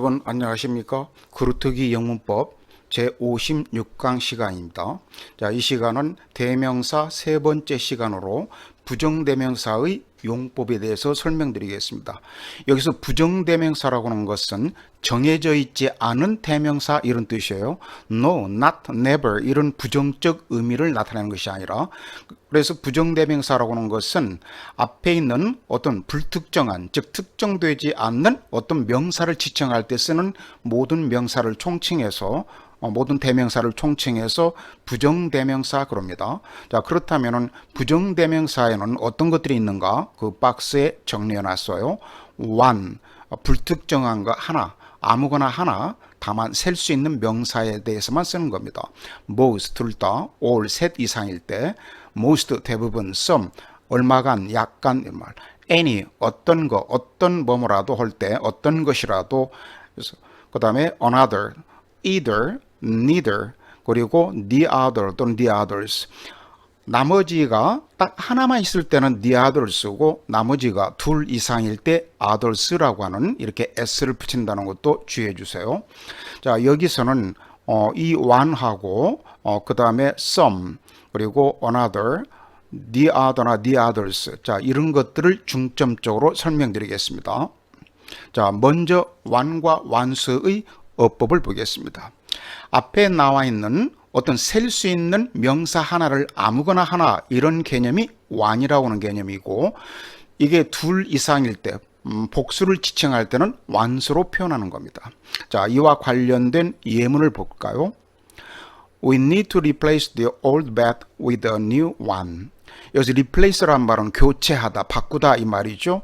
여러분 안녕하십니까? 그루터기 영문법 제56강 시간입니다. 자, 이 시간은 대명사 세 번째 시간으로 부정대명사의 용법에 대해서 설명드리겠습니다. 여기서 부정대명사라고 하는 것은 정해져 있지 않은 대명사 이런 뜻이에요. No, not, never 이런 부정적 의미를 나타내는 것이 아니라, 그래서 부정대명사라고 하는 것은 앞에 있는 어떤 불특정한, 즉 특정되지 않는 어떤 명사를 지칭할 때 쓰는 모든 명사를 총칭해서 모든 대명사를 총칭해서 부정대명사 그럽니다. 자, 그렇다면은 부정대명사에는 어떤 것들이 있는가? 그 박스에 정리해 놨어요. one, 불특정한 거 하나, 아무거나 하나, 다만 셀 수 있는 명사에 대해서만 쓰는 겁니다. most, 둘 다, all, 셋 이상일 때, most, 대부분, some, 얼마간, 약간, 이런 말, any, 어떤 거, 어떤 뭐뭐라도 할 때, 어떤 것이라도, 그 다음에 another, either, neither, 그리고 the other 또는 the others. 나머지가 딱 하나만 있을 때는 the others 쓰고, 나머지가 둘 이상일 때 others라고 하는 이렇게 s를 붙인다는 것도 주의해 주세요. 자, 여기서는 이 one하고 그 다음에 some, 그리고 another, the other나 the others, 자, 이런 것들을 중점적으로 설명드리겠습니다. 자, 먼저 one과 ones의 어법을 보겠습니다. 앞에 나와 있는 어떤 셀 수 있는 명사 하나를 아무거나 하나, 이런 개념이 one이라고 하는 개념이고, 이게 둘 이상일 때 복수를 지칭할 때는 ones로 표현하는 겁니다. 자, 이와 관련된 예문을 볼까요? We need to replace the old bat with a new one. 여기서 replace란 말은 교체하다, 바꾸다 이 말이죠.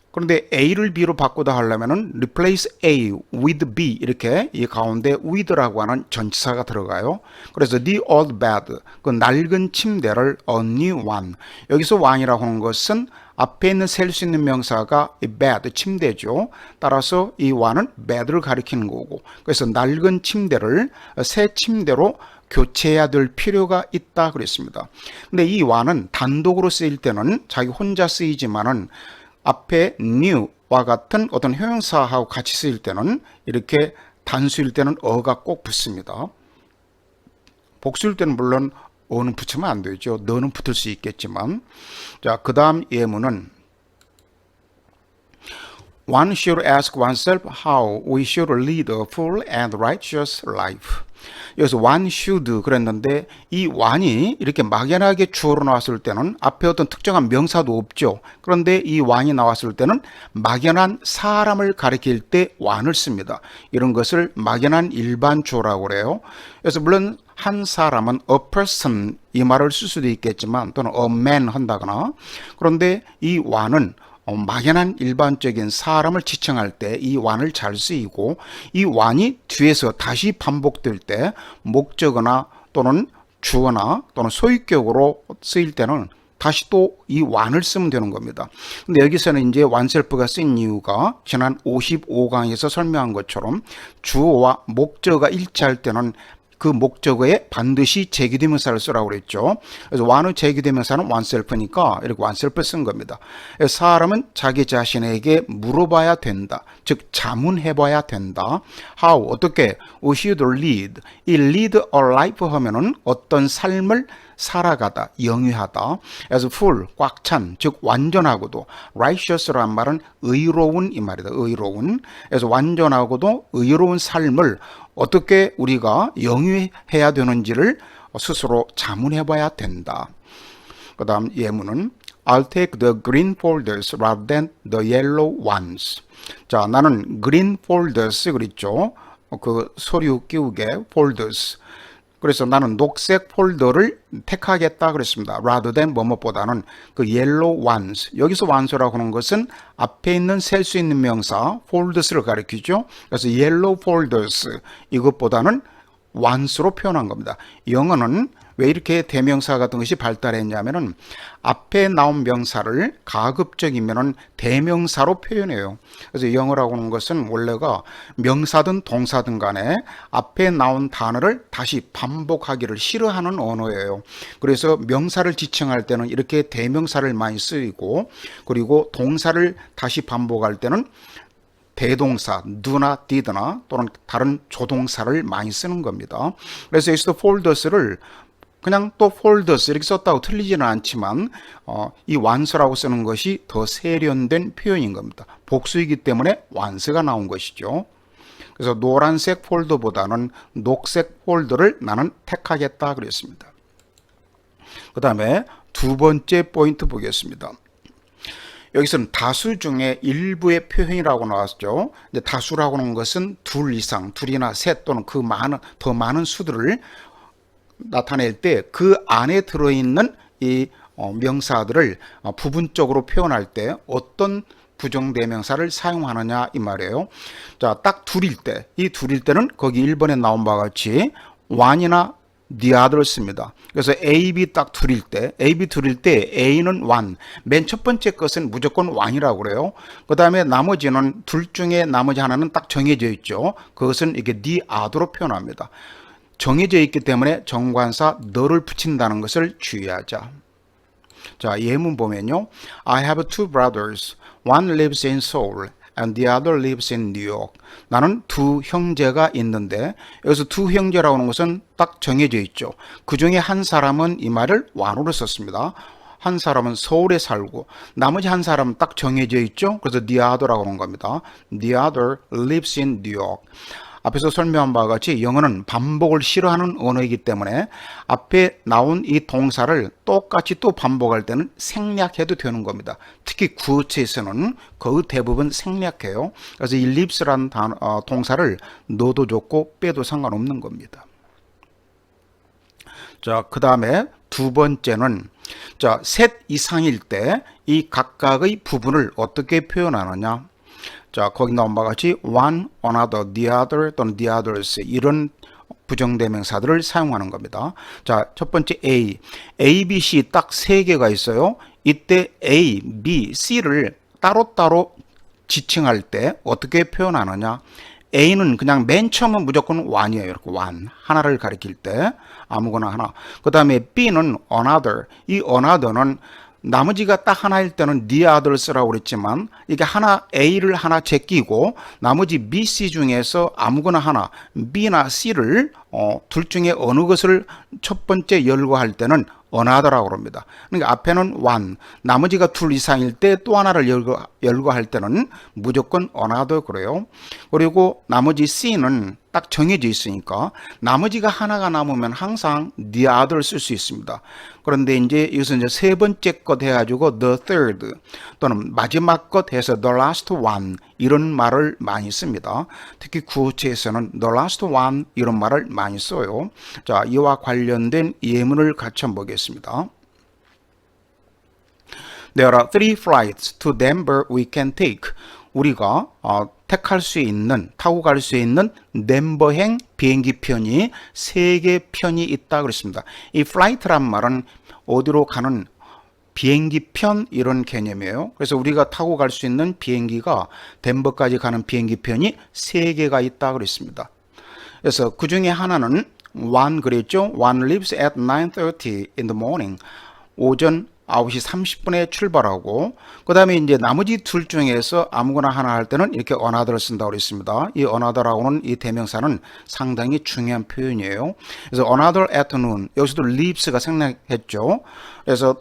그런데 A를 B로 바꾸다 하려면은 replace A with B, 이렇게 이 가운데 with라고 하는 전치사가 들어가요. 그래서 the old bed, 그 낡은 침대를 a new one. 여기서 one이라고 하는 것은 앞에 있는 셀 수 있는 명사가 bed, 침대죠. 따라서 이 one은 bed를 가리키는 거고, 그래서 낡은 침대를 새 침대로 교체해야 될 필요가 있다 그랬습니다. 근데 이 one은 단독으로 쓰일 때는 자기 혼자 쓰이지만은 앞에 new와 같은 어떤 형용사하고 같이 쓰일 때는, 이렇게 단수일 때는 어가 꼭 붙습니다. 복수일 때는 물론 어는 붙이면 안 되죠. 너는 붙을 수 있겠지만. 자, 그 다음 예문은 One should ask oneself how we should lead a full and righteous life. 여기서 one should 그랬는데, 이 one이 이렇게 막연하게 주어로 나왔을 때는 앞에 어떤 특정한 명사도 없죠. 그런데 이 one이 나왔을 때는 막연한 사람을 가리킬 때 one을 씁니다. 이런 것을 막연한 일반 주어라고 그래요. 그래서 물론 한 사람은 a person 이 말을 쓸 수도 있겠지만, 또는 a man 한다거나, 그런데 이 one은 막연한 일반적인 사람을 지칭할 때 이 one을 잘 쓰이고, 이 one이 뒤에서 다시 반복될 때 목적어나 또는 주어나 또는 소유격으로 쓰일 때는 다시 또 이 one을 쓰면 되는 겁니다. 근데 여기서는 이제 oneself가 쓰인 이유가 지난 55강에서 설명한 것처럼 주어와 목적어가 일치할 때는 그 목적어에 반드시 제기대명사를 쓰라고 그랬죠. 그래서 one의 제기대명사는 oneself니까 이렇게 oneself 쓴 겁니다. 사람은 자기 자신에게 물어봐야 된다, 즉 자문해봐야 된다. How, 어떻게? We should lead. 이 lead a life 하면은 어떤 삶을 살아가다, 영위하다. 그래서 full, 꽉 찬, 즉 완전하고도, righteous라는 말은 의로운 이 말이다. 의로운. 그래서 완전하고도 의로운 삶을 어떻게 우리가 영위해야 되는지를 스스로 자문해 봐야 된다. 그 다음 예문은 I'll take the green folders rather than the yellow ones. 자, 나는 green folders 그랬죠. 그 서류 끼우개 folders. 그래서 나는 녹색 폴더를 택하겠다 그랬습니다. rather than 뭐뭐보다는 그 yellow ones. 여기서 ones라고 하는 것은 앞에 있는 셀 수 있는 명사 folders를 가리키죠. 그래서 yellow folders 이것보다는 ones로 표현한 겁니다. 영어는 왜 이렇게 대명사 같은 것이 발달했냐면은 앞에 나온 명사를 가급적이면은 대명사로 표현해요. 그래서 영어라고 하는 것은 원래가 명사든 동사든 간에 앞에 나온 단어를 다시 반복하기를 싫어하는 언어예요. 그래서 명사를 지칭할 때는 이렇게 대명사를 많이 쓰이고, 그리고 동사를 다시 반복할 때는 대동사 do나 did나 또는 다른 조동사를 많이 쓰는 겁니다. 그래서 여기서 folders를 그냥 또 folders 이렇게 썼다고 틀리지는 않지만 이 완서라고 쓰는 것이 더 세련된 표현인 겁니다. 복수이기 때문에 완서가 나온 것이죠. 그래서 노란색 폴더보다는 녹색 폴더를 나는 택하겠다 그랬습니다. 그 다음에 두 번째 포인트 보겠습니다. 여기서는 다수 중에 일부의 표현이라고 나왔죠. 근데 다수라고 하는 것은 둘 이상, 둘이나 셋 또는 더 많은 수들을 나타낼 때 그 안에 들어있는 이 명사들을 부분적으로 표현할 때 어떤 부정대명사를 사용하느냐 이 말이에요. 자, 딱 둘일 때, 이 둘일 때는 거기 1번에 나온 바와 같이 one이나 the other 씁니다. 그래서 A, B 딱 둘일 때, A, B 둘일 때 A는 one, 맨 첫 번째 것은 무조건 one이라고 그래요. 그 다음에 나머지는 둘 중에 나머지 하나는 딱 정해져 있죠. 그것은 이게 the other로 표현합니다. 정해져 있기 때문에 정관사 너를 붙인다는 것을 주의하자. 자, 예문 보면요. I have two brothers. One lives in Seoul and the other lives in New York. 나는 두 형제가 있는데 여기서 두 형제라고 하는 것은 딱 정해져 있죠. 그 중에 한 사람은 이 말을 one으로 썼습니다. 한 사람은 서울에 살고 나머지 한 사람은 딱 정해져 있죠. 그래서 the other라고 하는 겁니다. The other lives in New York. 앞에서 설명한 바와 같이 영어는 반복을 싫어하는 언어이기 때문에 앞에 나온 이 동사를 똑같이 또 반복할 때는 생략해도 되는 겁니다. 특히 구어체에서는 거의 대부분 생략해요. 그래서 이 lives라는 동사를 넣어도 좋고 빼도 상관없는 겁니다. 자, 그 다음에 두 번째는 자, 셋 이상일 때 이 각각의 부분을 어떻게 표현하느냐. 자, 거기 나온 바와 같이 one, another, the other 또는 the others 이런 부정대명사들을 사용하는 겁니다. 자, 첫 번째 A, A, B, C 딱 세 개가 있어요. 이때 A, B, C를 따로따로 지칭할 때 어떻게 표현하느냐. A는 그냥 맨 처음은 무조건 one이에요. 이렇게 one, 하나를 가리킬 때 아무거나 하나. 그 다음에 B는 another, 이 another는 나머지가 딱 하나일 때는 the others라고 그랬지만 이게 하나 A를 하나 제끼고 나머지 B, C 중에서 아무거나 하나 B나 C를 둘 중에 어느 것을 첫 번째 열거할 때는 another라고 합니다. 그러니까 앞에는 one, 나머지가 둘 이상일 때 또 하나를 열거할 때는 무조건 another 그래요. 그리고 나머지 C는 딱 정해져 있으니까 나머지가 하나가 남으면 항상 the other 쓸 수 있습니다. 그런데 이제 여기서 이제 세 번째 것 해가지고 the third 또는 마지막 것 해서 the last one 이런 말을 많이 씁니다. 특히 구어체에서는 the last one 이런 말을 많이 써요. 자, 이와 관련된 예문을 같이 한번 보겠습니다. There are 3 flights to Denver we can take. 우리가 택할 수 있는, 타고 갈 수 있는 덴버행 비행기 편이 3개 편이 있다 그랬습니다. 이 flight란 말은 어디로 가는 비행기 편 이런 개념이에요. 그래서 우리가 타고 갈 수 있는 비행기가 덴버까지 가는 비행기 편이 3개가 있다 그랬습니다. 그래서 그 중에 하나는 one 그랬죠. One leaves at 9:30 in the morning. 오전 9시 30분에 출발하고 그 다음에 이제 나머지 둘 중에서 아무거나 하나 할 때는 이렇게 another를 쓴다고 그랬습니다. 이 another라고는 이 대명사는 상당히 중요한 표현이에요. 그래서 another afternoon 여기서도 leaves가 생략했죠. 그래서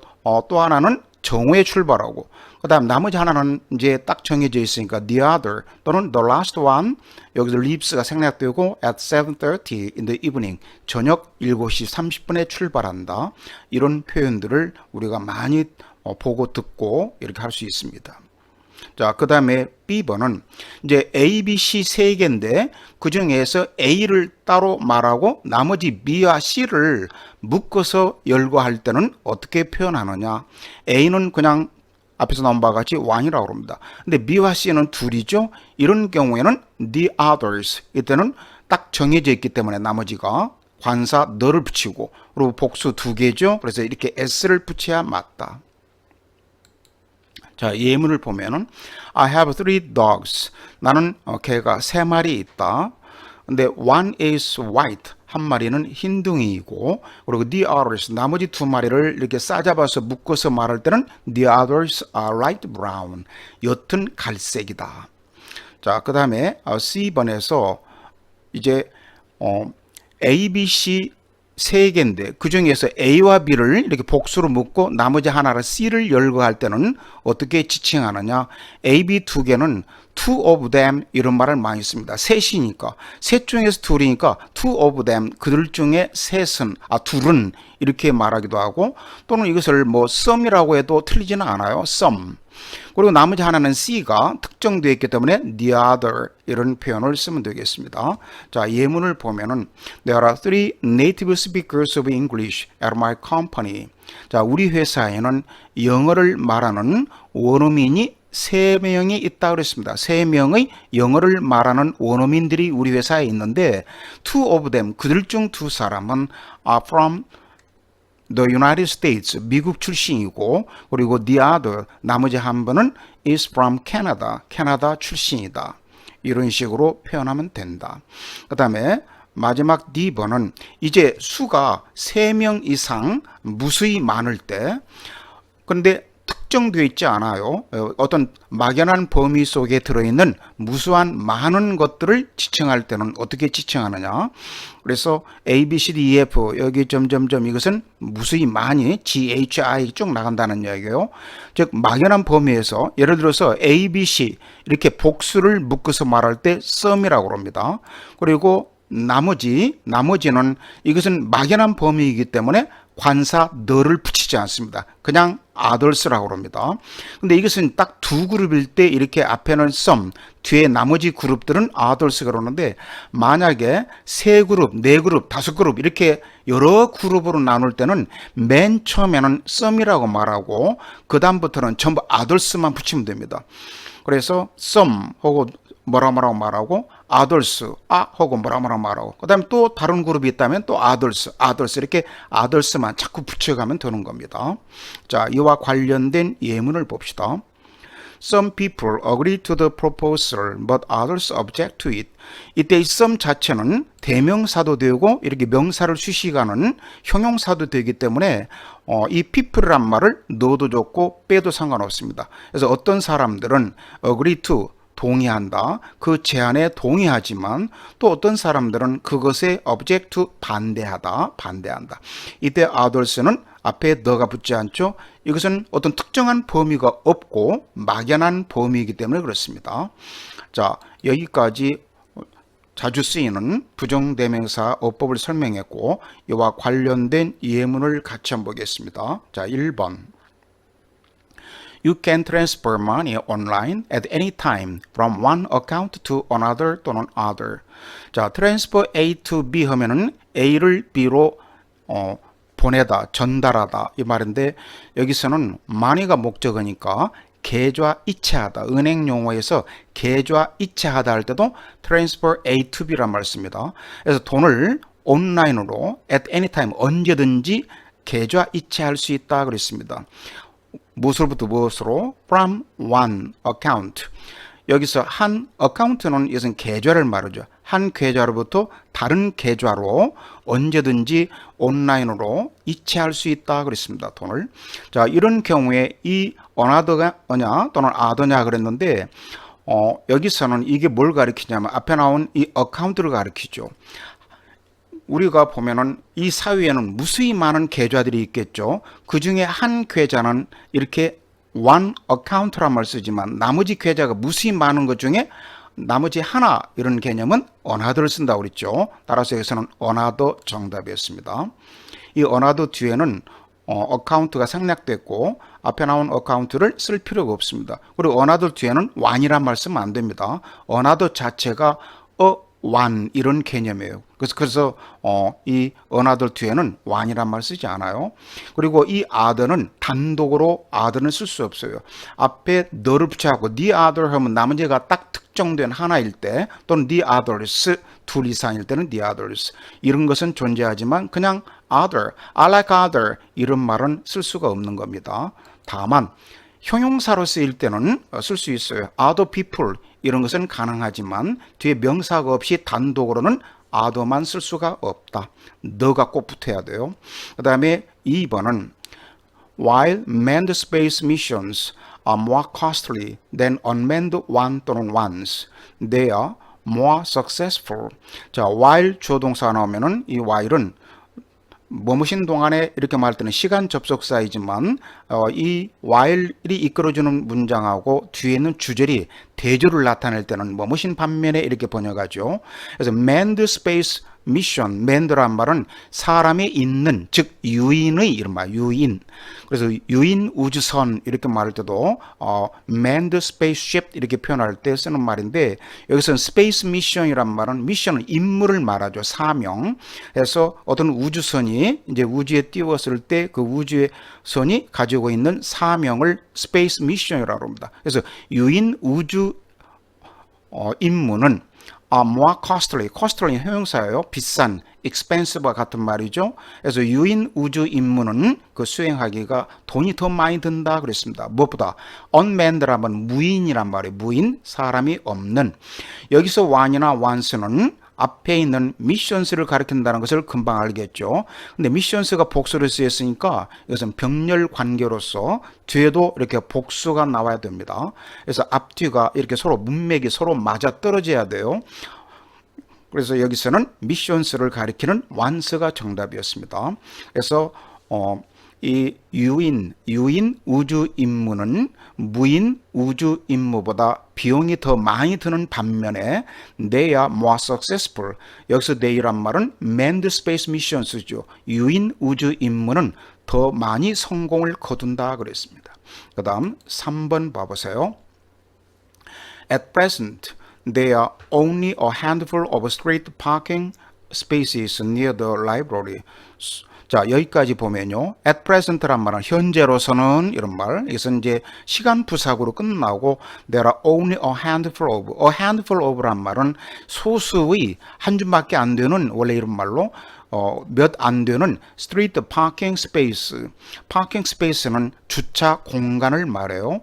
또 하나는 정오에 출발하고 그 다음 나머지 하나는 이제 딱 정해져 있으니까 the other 또는 the last one 여기서 leaves가 생략되고 at 7:30 in the evening 저녁 7시 30분에 출발한다. 이런 표현들을 우리가 많이 보고 듣고 이렇게 할 수 있습니다. 자, 그 다음에 B번은 이제 A, B, C 세 개인데 그 중에서 A를 따로 말하고 나머지 B와 C를 묶어서 열거할 때는 어떻게 표현하느냐. A는 그냥 앞에서 나온 바와 같이 one이라고 합니다. 근데 B와 C는 둘이죠. 이런 경우에는 the others 이때는 딱 정해져 있기 때문에 나머지가 관사 너를 붙이고 그리고 복수 두 개죠. 그래서 이렇게 s를 붙여야 맞다. 자, 예문을 보면은 I have 3 dogs. 나는 개가 3마리 있다. 근데 one is white. 한 마리는 흰둥이이고 그리고 the others 나머지 2마리를 이렇게 싸잡아서 묶어서 말할 때는 the others are light brown. 옅은 갈색이다. 자, 그 다음에 C번에서 이제 A, B, C 세 개인데 그 중에서 A와 B를 이렇게 복수로 묶고 나머지 하나를 C를 열거할 때는 어떻게 지칭하느냐? A, B 두 개는 two of them 이런 말을 많이 씁니다. 셋이니까 셋 중에서 둘이니까 two of them 그들 중에 셋은 둘은 이렇게 말하기도 하고 또는 이것을 뭐 some이라고 해도 틀리지는 않아요. some. 그리고 나머지 하나는 C가 특정되어 있기 때문에 the other 이런 표현을 쓰면 되겠습니다. 자, 예문을 보면은 There are 3 native speakers of English at my company. 자, 우리 회사에는 영어를 말하는 원어민이 3명이 있다 그랬습니다. 3명의 영어를 말하는 원어민들이 우리 회사에 있는데 two of them 그들 중 두 사람은 are from The United States, 미국 출신이고 그리고 the other, 나머지 한 분은 is from Canada, 캐나다 출신이다. 이런 식으로 표현하면 된다. 그 다음에 마지막 D번은 이제 수가 3명 이상 무수히 많을 때 근데 특정되어 있지 않아요. 어떤 막연한 범위 속에 들어있는 무수한 많은 것들을 지칭할 때는 어떻게 지칭하느냐. 그래서 A, B, C, D, E, F 여기 점점점 이것은 무수히 많이 G, H, I 쭉 나간다는 이야기예요. 즉 막연한 범위에서 예를 들어서 A, B, C 이렇게 복수를 묶어서 말할 때 some이라고 합니다. 그리고 나머지는 이것은 막연한 범위이기 때문에 관사 너를 붙이지 않습니다. 그냥 others라고 합니다. 근데 이것은 딱 두 그룹일 때 이렇게 앞에는 some, 뒤에 나머지 그룹들은 others가 그러는데 만약에 세 그룹, 네 그룹, 다섯 그룹 이렇게 여러 그룹으로 나눌 때는 맨 처음에는 some이라고 말하고 그 다음부터는 전부 others만 붙이면 됩니다. 그래서 some 혹은 뭐라고 말하고 others, 혹은 뭐라고 말하고 그 다음에 또 다른 그룹이 있다면 또 others 이렇게 others만 자꾸 붙여가면 되는 겁니다. 자, 이와 관련된 예문을 봅시다. Some people agree to the proposal, but others object to it. 이때 some 자체는 대명사도 되고 이렇게 명사를 수식하는 형용사도 되기 때문에 이 people란 말을 넣어도 좋고 빼도 상관없습니다. 그래서 어떤 사람들은 agree to 동의한다. 그 제안에 동의하지만 또 어떤 사람들은 그것에 object to 반대한다. 이때 others는 앞에 the가 붙지 않죠. 이것은 어떤 특정한 범위가 없고 막연한 범위이기 때문에 그렇습니다. 자, 여기까지 자주 쓰이는 부정대명사 어법을 설명했고 이와 관련된 예문을 같이 한번 보겠습니다. 자, 1번. You can transfer money online at any time from one account to another 또는 other. 자, transfer A to B 하면은 A를 B로 보내다, 전달하다 이 말인데 여기서는 money가 목적어니까 계좌 이체하다, 은행 용어에서 계좌 이체하다 할 때도 transfer A to B란 말 씁니다. 그래서 돈을 온라인으로 at any time 언제든지 계좌 이체할 수 있다 그랬습니다. 무엇으로부터 무엇으로? From one account. 여기서 한 account는 이것은 계좌를 말하죠. 한 계좌로부터 다른 계좌로 언제든지 온라인으로 이체할 수 있다 그랬습니다. 돈을. 자, 이런 경우에 이 another가 뭐냐 또는 other냐 그랬는데 여기서는 이게 뭘 가리키냐면 앞에 나온 이 account를 가리키죠. 우리가 보면은 이 사회에는 무수히 많은 계좌들이 있겠죠. 그 중에 한 계좌는 이렇게 one account란 말 쓰지만 나머지 계좌가 무수히 많은 것 중에 나머지 하나 이런 개념은 another를 쓴다고 그랬죠. 따라서 여기서는 another 정답이었습니다. 이 another 뒤에는 account가 생략됐고 앞에 나온 account를 쓸 필요가 없습니다. 그리고 another 뒤에는 one이란 말 쓰면 안 됩니다. another 자체가 one 이런 개념이에요. 그래서 이 another 뒤에는 one이란 말 쓰지 않아요. 그리고 이 other는 단독으로 other는 쓸 수 없어요. 앞에 the를 붙여갖고 the other 하면 나머지가 딱 특정된 하나일 때 또는 the others 둘 이상일 때는 the others 이런 것은 존재하지만 그냥 other, I like other 이런 말은 쓸 수가 없는 겁니다. 다만 형용사로 쓰일 때는 쓸 수 있어요. other people 이런 것은 가능하지만 뒤에 명사가 없이 단독으로는 other만 쓸 수가 없다. the가 꼭 붙어야 돼요. 그 다음에 2번은 While manned space missions are more costly than unmanned one 또는 ones. They are more successful. 자, while 주어 동사가 나오면은 이 while은 머무신 동안에 이렇게 말할 때는 시간 접속사이지만 이 while이 이끌어주는 문장하고 뒤에 있는 주절이 대조를 나타낼 때는 머무신 반면에 이렇게 번역하죠. 그래서 manned space mission, manned란 말은 사람이 있는, 즉 유인의 이른바 유인. 그래서 유인 우주선 이렇게 말할 때도 manned spaceship 이렇게 표현할 때 쓰는 말인데 여기서는 space mission이란 말은 미션은 임무를 말하죠. 사명. 그래서 어떤 우주선이 이제 우주에 띄웠을 때 그 우주선이 가지고 있는 사명을 space mission이라고 합니다. 그래서 유인 우주 임무는 more costly, costly는 형용사예요. 비싼, expensive와 같은 말이죠. 그래서 유인 우주 임무는 그 수행하기가 돈이 더 많이 든다 그랬습니다. 무엇보다 unmanned라면 무인이란 말이에요. 무인, 사람이 없는. 여기서 one이나 once는 앞에 있는 missions를 가리킨다는 것을 금방 알겠죠. 근데 missions가 복수를 쓰였으니까 이것은 병렬 관계로서 뒤에도 이렇게 복수가 나와야 됩니다. 그래서 앞뒤가 이렇게 서로 문맥이 서로 맞아 떨어져야 돼요. 그래서 여기서는 missions를 가리키는 once가 정답이었습니다. 그래서 이 유인 우주 임무는 무인 우주 임무보다 비용이 더 많이 드는 반면에 they are more successful. 여기서 they란 말은 manned space missions죠. 유인 우주 임무는 더 많이 성공을 거둔다 그랬습니다. 그 다음 3번 봐보세요. At present, there are only a handful of street parking spaces near the library. 자, 여기까지 보면요. at present란 말은 현재로서는 이런 말. 이것은 이제 시간 부사구로 끝나고 there are only a handful of란 말은 소수의 한 줌밖에 안 되는 원래 이런 말로 몇 안 되는 street parking space. parking space는 주차 공간을 말해요.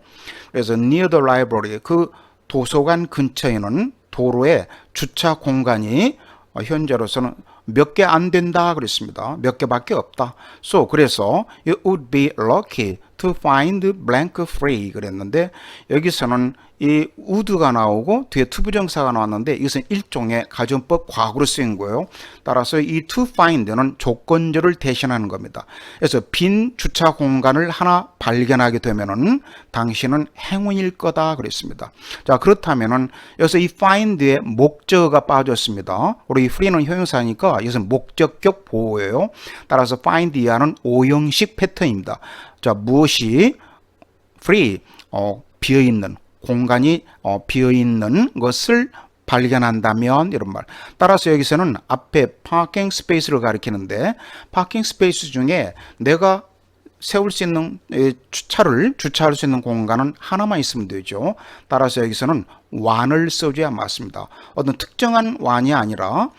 그래서 near the library 그 도서관 근처에는 도로에 주차 공간이 현재로서는 몇 개 안 된다 그랬습니다. 몇 개밖에 없다. So 그래서 you would be lucky to find blank free 그랬는데 여기서는 이 would가 나오고 뒤에 투부정사가 나왔는데 이것은 일종의 가정법 과거로 쓰인 거예요. 따라서 이 to find는 조건절을 대신하는 겁니다. 그래서 빈 주차 공간을 하나 발견하게 되면은 당신은 행운일 거다 그랬습니다. 자, 그렇다면은 여기서 이 find의 목적어가 빠졌습니다. 우리 free는 형용사니까 이것은 목적격 보호예요. 따라서 find 이하는 오형식 패턴입니다. 자, 무엇이 free 비어있는 공간이 비어있는 것을 발견한다면 이런 말. 따라서 여기서는 앞에 파킹 스페이스를 가리키는데 파킹 스페이스 중에 내가 세울 수 있는 차를 주차할 수 있는 공간은 하나만 있으면 되죠. 따라서 여기서는 one을 써줘야 맞습니다. 어떤 특정한 one이 아니라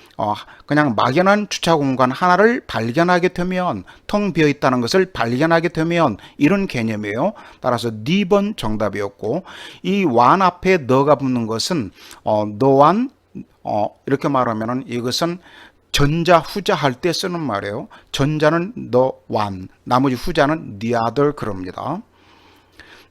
그냥 막연한 주차 공간 하나를 발견하게 되면 텅 비어 있다는 것을 발견하게 되면 이런 개념이에요. 따라서 D번 정답이었고 이 one 앞에 너가 붙는 것은 no one 이렇게 말하면은 이것은 전자 후자 할 때 쓰는 말이에요. 전자는 the one, 나머지 후자는 the other 그럽니다.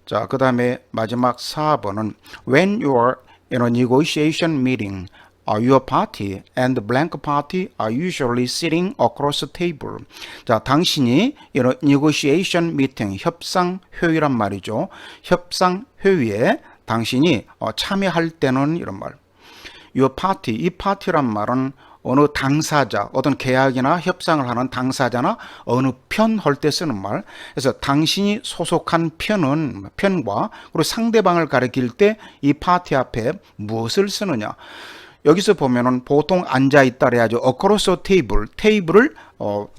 자, 그 다음에 마지막 4번은 When you are in a negotiation meeting, your party and the blank party are usually sitting across the table. 자, 당신이 in a negotiation meeting, 협상회의란 말이죠. 협상회의에 당신이 참여할 때는 이런 말. Your party, 이 파티란 말은 어느 당사자, 어떤 계약이나 협상을 하는 당사자나 어느 편 할 때 쓰는 말. 그래서 당신이 소속한 편과 그리고 상대방을 가리킬 때 이 파티 앞에 무엇을 쓰느냐. 여기서 보면은 보통 앉아 있다 그래야죠. across a table, 테이블을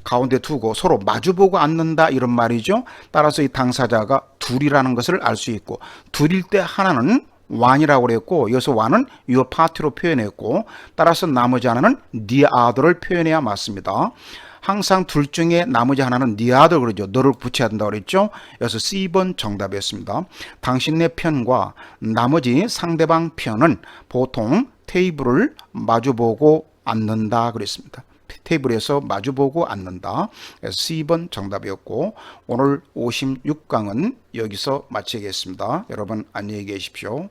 가운데 두고 서로 마주보고 앉는다 이런 말이죠. 따라서 이 당사자가 둘이라는 것을 알 수 있고 둘일 때 하나는 one이라고 그랬고 여기서 one은 your party로 표현했고 따라서 나머지 하나는 the other를 표현해야 맞습니다. 항상 둘 중에 나머지 하나는 the other 그러죠. 너를 붙여야 된다고 그랬죠. 여기서 C번 정답이었습니다. 당신의 편과 나머지 상대방 편은 보통 테이블을 마주보고 앉는다 그랬습니다. 테이블에서 마주보고 앉는다. 그래서 C번 정답이었고 오늘 56강은 여기서 마치겠습니다. 여러분 안녕히 계십시오.